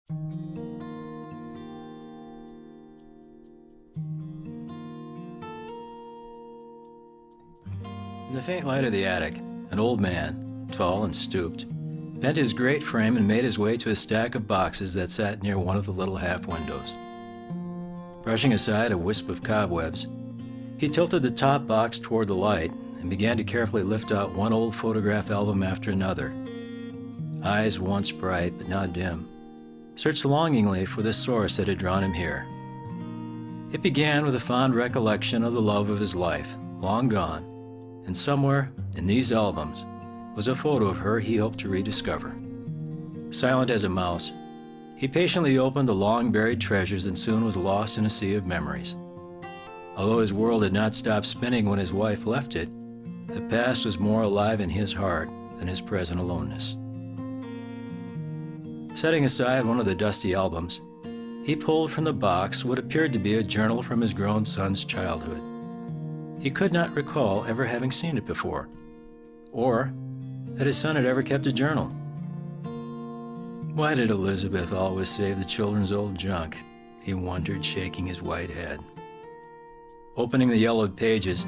In the faint light of the attic, an old man, tall and stooped, bent his great frame and made his way to a stack of boxes that sat near one of the little half windows. Brushing aside a wisp of cobwebs, he tilted the top box toward the light and began to carefully lift out one old photograph album after another. Eyes once bright but now dim, searched longingly for the source that had drawn him here. It began with a fond recollection of the love of his life, long gone, and somewhere in these albums was a photo of her he hoped to rediscover. Silent as a mouse, he patiently opened the long-buried treasures and soon was lost in a sea of memories. Although his world had not stopped spinning when his wife left it, the past was more alive in his heart than his present aloneness. Setting aside one of the dusty albums, he pulled from the box what appeared to be a journal from his grown son's childhood. He could not recall ever having seen it before, or that his son had ever kept a journal. Why did Elizabeth always save the children's old junk? He wondered, shaking his white head. Opening the yellowed pages,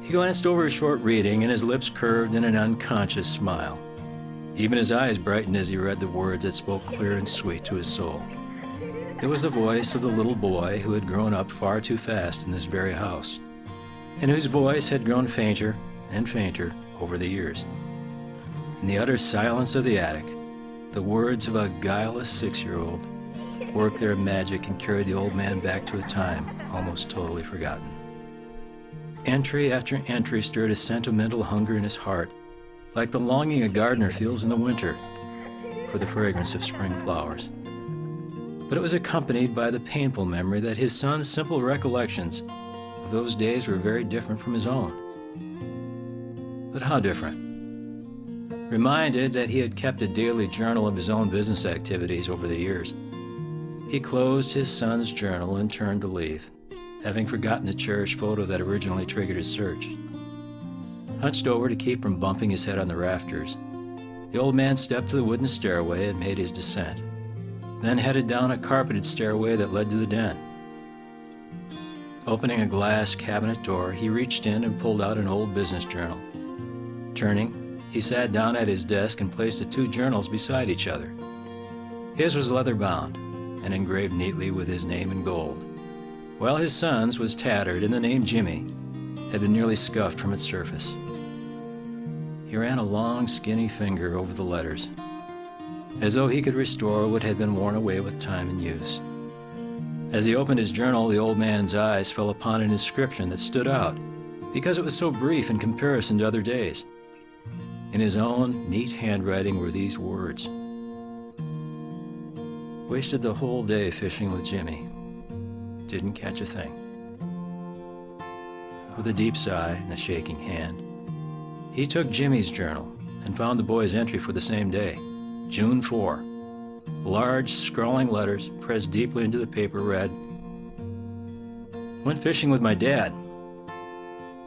he glanced over his short reading and his lips curved in an unconscious smile. Even his eyes brightened as he read the words that spoke clear and sweet to his soul. It was the voice of the little boy who had grown up far too fast in this very house, and whose voice had grown fainter and fainter over the years. In the utter silence of the attic, the words of a guileless 6-year-old worked their magic and carried the old man back to a time almost totally forgotten. Entry after entry stirred a sentimental hunger in his heart, like the longing a gardener feels in the winter for the fragrance of spring flowers. But it was accompanied by the painful memory that his son's simple recollections of those days were very different from his own. But how different? Reminded that he had kept a daily journal of his own business activities over the years, he closed his son's journal and turned to leave, having forgotten the cherished photo that originally triggered his search. Hunched over to keep from bumping his head on the rafters, the old man stepped to the wooden stairway and made his descent, then headed down a carpeted stairway that led to the den. Opening a glass cabinet door, he reached in and pulled out an old business journal. Turning, he sat down at his desk and placed the two journals beside each other. His was leather-bound and engraved neatly with his name in gold, while his son's was tattered and the name Jimmy had been nearly scuffed from its surface. He ran a long, skinny finger over the letters, as though he could restore what had been worn away with time and use. As he opened his journal, the old man's eyes fell upon an inscription that stood out because it was so brief in comparison to other days. In his own neat handwriting were these words: "Wasted the whole day fishing with Jimmy. Didn't catch a thing." With a deep sigh and a shaking hand, he took Jimmy's journal and found the boy's entry for the same day, June 4. Large, scrawling letters pressed deeply into the paper read, "Went fishing with my dad.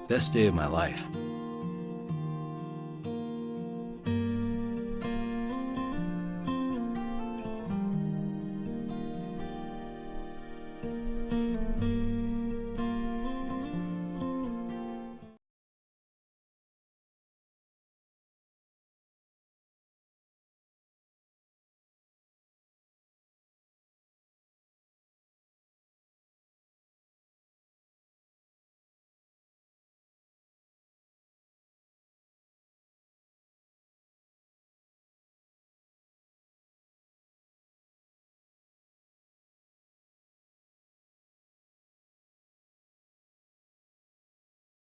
Best day of my life."